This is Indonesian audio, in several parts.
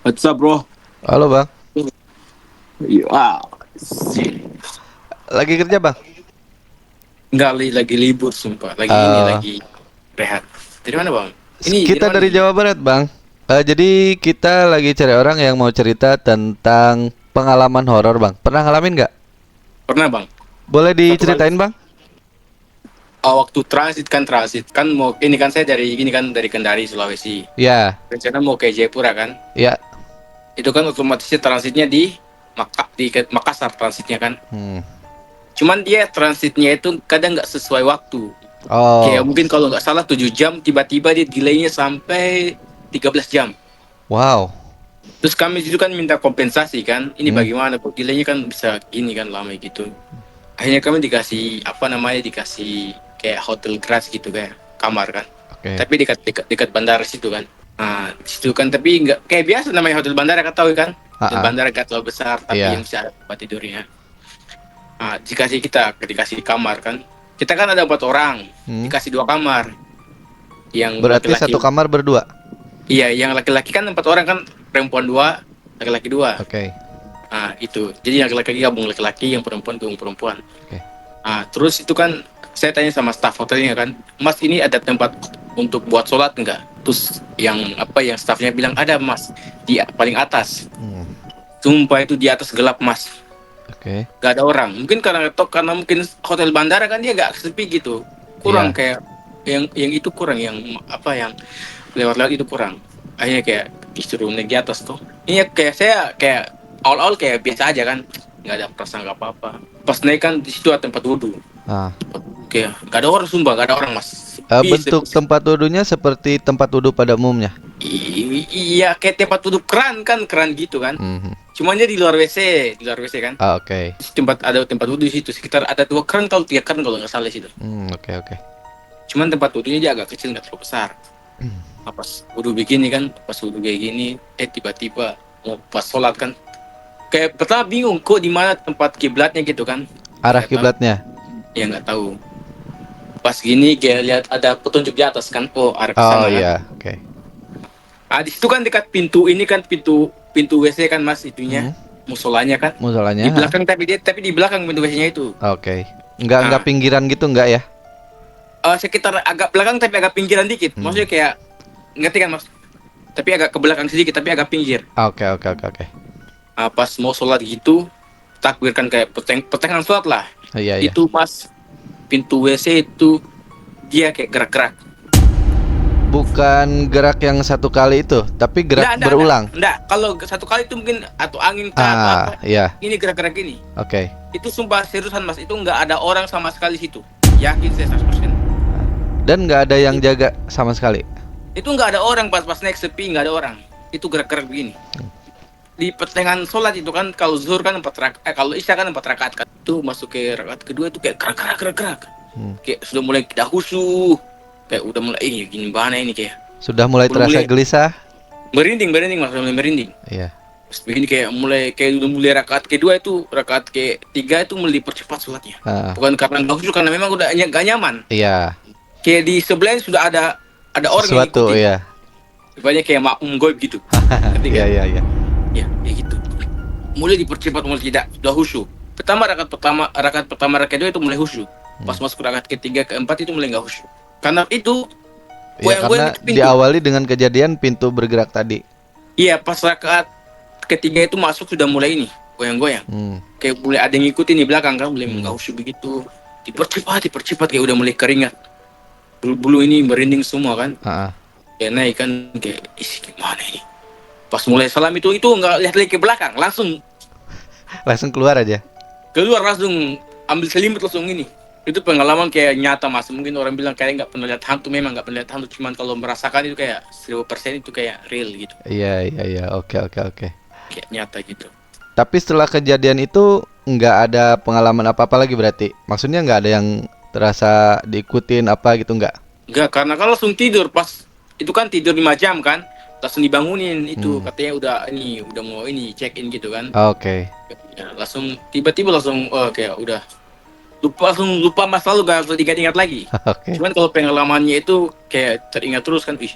What's up, bro? Halo bang, Wow. lagi kerja bang? Enggak lagi libur, sumpah. Eh, Lagi rehat. Dari mana, Bang? Ini dari kita mana dari nih? Jawa Barat bang. Jadi kita lagi cari orang yang mau cerita tentang pengalaman horor bang. Pernah ngalamin nggak? Pernah, Bang. Boleh Satu kali. diceritain bang? Waktu transit kan mau ini kan saya dari Kendari, Sulawesi. Ya, Rencana mau ke Jayapura kan. ya. Itu kan otomatisnya transitnya di Makassar transitnya kan. Hmm. Cuman dia transitnya itu kadang nggak sesuai waktu. Kayak Oh, mungkin kalau nggak salah 7 jam, tiba-tiba dia delaynya sampai 13 jam. wow. Terus kami itu kan minta kompensasi kan, ini Hmm. bagaimana kok delaynya kan bisa gini kan lama gitu. Akhirnya kami dikasih apa namanya dikasih kayak hotel gratis gitu kayak kamar kan. Oke. Tapi dekat bandara situ kan. Nah, di situ kan tapi nggak kayak biasa namanya hotel bandara kan tahu kan. Ah, Hotel ah. bandara gak terlalu besar tapi yang Iya. bisa ada tempat tidurnya. Nah, dikasih kamar kan. Kita kan ada 4 orang, Hmm. dikasih 2 kamar. Yang Berarti laki-laki, satu kamar berdua. iya yang laki-laki kan 4 orang kan, perempuan 2, laki-laki 2. Oke. Ah, itu. Jadi yang laki-laki gabung laki-laki, yang perempuan gabung perempuan. Oke. Ah, terus itu kan saya tanya sama staf hotelnya kan, Mas ini ada tempat untuk buat sholat enggak? Terus yang stafnya bilang ada Mas di paling atas. Hmm. Sumpah itu di atas gelap Mas, Oke. gak ada orang. Mungkin karena mungkin hotel bandara kan dia gak sepi gitu. Kurang Iya. kayak yang itu kurang yang apa yang lewat-lewat itu kurang. Akhirnya kayak disuruh naik di atas tuh. Ini kayak saya kayak awal-awal kayak biasa aja kan, nggak ada perasaan nggak apa-apa. Pas naik kan di situ ada tempat wudhu. Ah. Kayak nggak ada orang, sumpah nggak ada orang Mas. Sepi, Bentuk sepi, sepi. tempat wudhunya seperti tempat wudhu pada umumnya. Iya kayak tempat wudhu keran kan, keran gitu kan. Mhm. Cuma dia di luar WC kan. Ah, oke. Ada tempat wudhu di situ sekitar ada 2 keran kalau 3 keran kalau nggak salah di situ. Oke, oke. Cuman tempat wudhunya dia agak kecil nggak terlalu besar. Nah, pas wudhu begini kan, pas wudhu kayak gini, tiba-tiba mau pas sholat kan, kayak pertama bingung kok di mana tempat kiblatnya gitu kan, Arah nggak tahu, kiblatnya. ya nggak tahu. Pas gini kayak lihat ada petunjuk di atas kan, oh arah ke Oh sana kan. iya, oke. Ah di situ kan dekat pintu ini kan, pintu pintu WC kan Mas itunya, Hmm. musolanya kan Musolanya. di belakang, tapi di belakang pintu WC-nya itu. Oke. Enggak Ah, pinggiran gitu enggak ya? sekitar agak belakang tapi agak pinggiran dikit, Hmm. maksudnya kayak ngerti kan Mas, tapi agak ke belakang sedikit tapi agak pinggir. Oke, oke, oke, oke. Pas mau sholat gitu, takbir kan kayak pertengahan sholat lah. Iya, iya. Itu pas pintu WC itu dia kayak gerak-gerak. Bukan gerak yang satu kali itu, tapi gerak Enggak. berulang. Enggak. Kalau satu kali itu mungkin atau angin kah atau apa. Iya. Ini gerak-gerak ini. Oke. Itu sumpah seriusan Mas, itu enggak ada orang sama sekali situ. Yakin saya 100%. Dan nggak ada yang jaga sama sekali. Itu enggak ada orang pas naik sepi, enggak ada orang. Itu gerak-gerak begini. Di pertengahan sholat itu kan, kalau zuhur kan 4 rakaat, kalau isya kan 4 rakaat kan. Itu masuk ke rakaat kedua itu kayak gerak-gerak. Hmm. Kayak sudah mulai tidak khusyuk. Kayak udah mulai gini mana ini kayak. Sudah mulai Udah terasa mulai gelisah? merinding Mas, udah mulai merinding. Iya. Terus begini kayak udah mulai rakaat kedua itu, rakaat ketiga itu mulai dipercepat sholatnya. Ah, Bukan karena nggak khusyuk, karena memang udah gak nyaman. iya. Kayak di sebelahnya sudah ada orang yang Sesuatu, ngikutin. iya. Banyak kayak makmum goib gitu. Iya, Ketika iya, iya. ya kayak gitu. Mulai dipercepat, mulai tidak sudah khusyuk. Rakaat pertama rakaat kedua itu mulai khusyuk. Pas masuk rakaat ketiga keempat itu mulai nggak khusyuk. Karena itu Ya goyang-goyang karena itu pintu. diawali dengan kejadian pintu bergerak tadi. Iya, pas rakaat ketiga itu masuk sudah mulai ini goyang-goyang. Hmm. Kayak mulai ada yang ngikutin di belakang kan, mulai nggak khusyuk begitu. Dipercepat kayak udah mulai keringat. Bulu-bulu ini merinding semua kan. Ah, ah. Kayak naik kan, kayak isi gimana ini. Pas mulai salam itu nggak lihat lagi ke belakang, langsung Langsung keluar aja. keluar, langsung ambil selimut langsung ini. Itu pengalaman kayak nyata Mas. Mungkin orang bilang kayak nggak pernah lihat hantu, memang nggak pernah lihat hantu, cuman kalau merasakan itu kayak 1000% itu kayak real gitu, Iya, iya, iya. Oke, oke, oke. kayak nyata gitu. Tapi setelah kejadian itu nggak ada pengalaman apa-apa lagi berarti? Maksudnya nggak ada yang terasa diikutin apa gitu nggak? Enggak, karena kalau langsung tidur pas itu kan tidur 5 jam kan, langsung dibangunin itu katanya udah mau ini check in gitu kan. Oke. Ya, langsung tiba-tiba langsung kayak udah lupa masa lalu, gak langsung diingat-ingat lagi. Oke. Cuman kalau pengalamannya itu kayak teringat terus kan, ih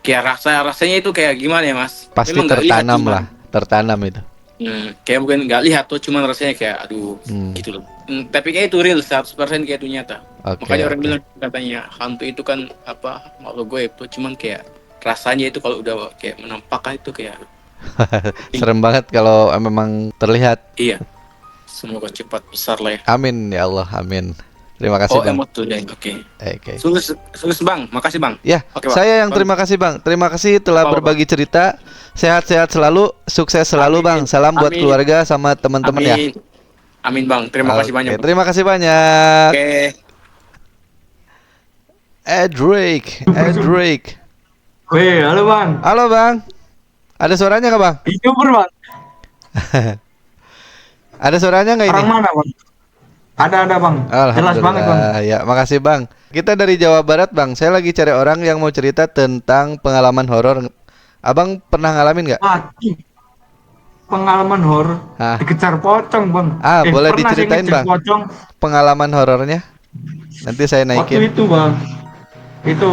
kayak rasanya itu kayak gimana ya Mas? Pasti Memang nggak lihat tertanam cuman. lah, tertanam itu. Kayak bukan nggak lihat tuh, cuman rasanya kayak aduh Hmm. gitu loh. Tapi kayak itu real 100% kayak itu nyata. Oke, Makanya orang oke. bilang katanya hantu itu kan apa makhluk goib tuh, cuman kayak rasanya itu kalau udah kayak menampakkan itu kayak Serem banget kalau memang terlihat. iya. Semoga cepat besar lah ya. Amin ya Allah, amin. Terima kasih Oh Bang. emot tuh deh. Oke. Oke. Sukses sukses Bang. Makasih Bang. Ya, Oke Bang. saya yang Bang. terima kasih Bang. Terima kasih telah Apa-apa, Bang. berbagi cerita. Sehat-sehat selalu, sukses selalu Amin. Bang. Salam buat Amin. keluarga sama teman-teman ya. Amin. Amin Bang. Terima kasih banyak Oke, Bang. terima kasih banyak. Oke. Edric, Edric. Weh, halo bang. Halo Bang. Ada suaranya nggak Bang? YouTuber bang. Ada suaranya nggak ini? Orang mana bang? Ada bang. Jelas banget bang. Alhamdulillah. Ya, makasih Bang. Kita dari Jawa Barat Bang. Saya lagi cari orang yang mau cerita tentang pengalaman horor. Abang pernah ngalamin nggak? Mati. Pengalaman horor Hah? dikejar pocong bang. Boleh Pernah saya diceritain ngejar Bang pocong pengalaman horornya? Nanti saya waktu naikin. itu bang. Itu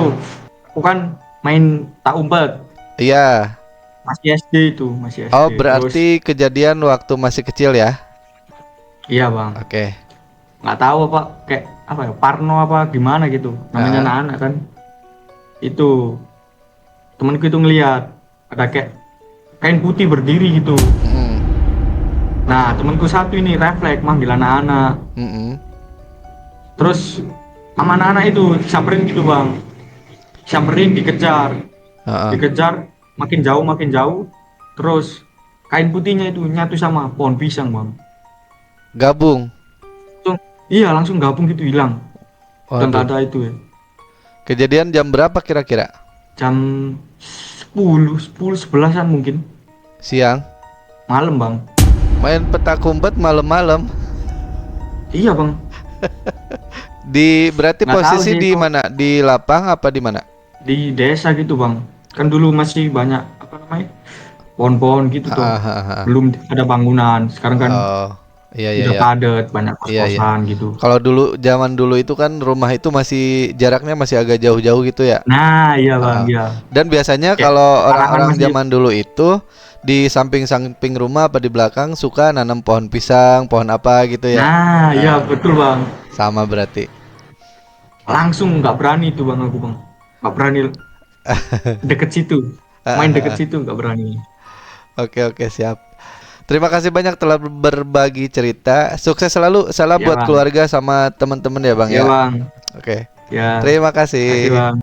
bukan main tak umpet. Iya. Masih SD itu, masih SD. Oh, berarti kejadian waktu masih kecil ya? Terus, iya bang. Oke. Nggak tahu apa kayak apa ya, Parno apa gimana gitu. Namanya anak-anak kan. Itu temanku itu ngelihat ada kayak kain putih berdiri gitu. Mm, Nah, temanku satu ini refleks manggil anak-anak. mm-mm. Terus sama anak-anak itu samperin gitu bang, samperin dikejar, Heeh. dikejar makin jauh. Terus kain putihnya itu nyatu sama pohon pisang bang. Gabung. Iya langsung gabung gitu hilang. Dan Waduh. nggak ada itu ya. Kejadian jam berapa kira-kira? Jam 10, 11an mungkin Siang. malam bang. Main petak umpet malam-malam. Iya bang. Berarti Nggak tahu posisi sih di itu. mana? Di lapang apa di mana? Di desa gitu bang. Kan dulu masih banyak apa namanya pohon-pohon gitu tuh. Ah, ah, ah, ah. Belum ada bangunan. Sekarang kan Oh, iya iya udah iya. padat, banyak Iya, iya. kos-kosan gitu. Kalau zaman dulu itu kan rumah itu masih jaraknya masih agak jauh-jauh gitu ya. Nah, iya bang, Ah. iya. Dan biasanya Kayak kalau larangan orang-orang masjid. zaman dulu itu di samping-samping rumah apa di belakang suka nanam pohon pisang, pohon apa gitu ya. Nah, iya betul bang. Sama berarti. Langsung nggak berani tuh bang aku bang. Nggak berani deket situ. Main deket situ nggak berani. Oke oke siap. Terima kasih banyak telah berbagi cerita. Sukses selalu. Salam Ya, buat Bang. keluarga sama teman-teman ya Bang Iya ya. bang. Oke. Ya. Terima Terima kasih kasih. bang.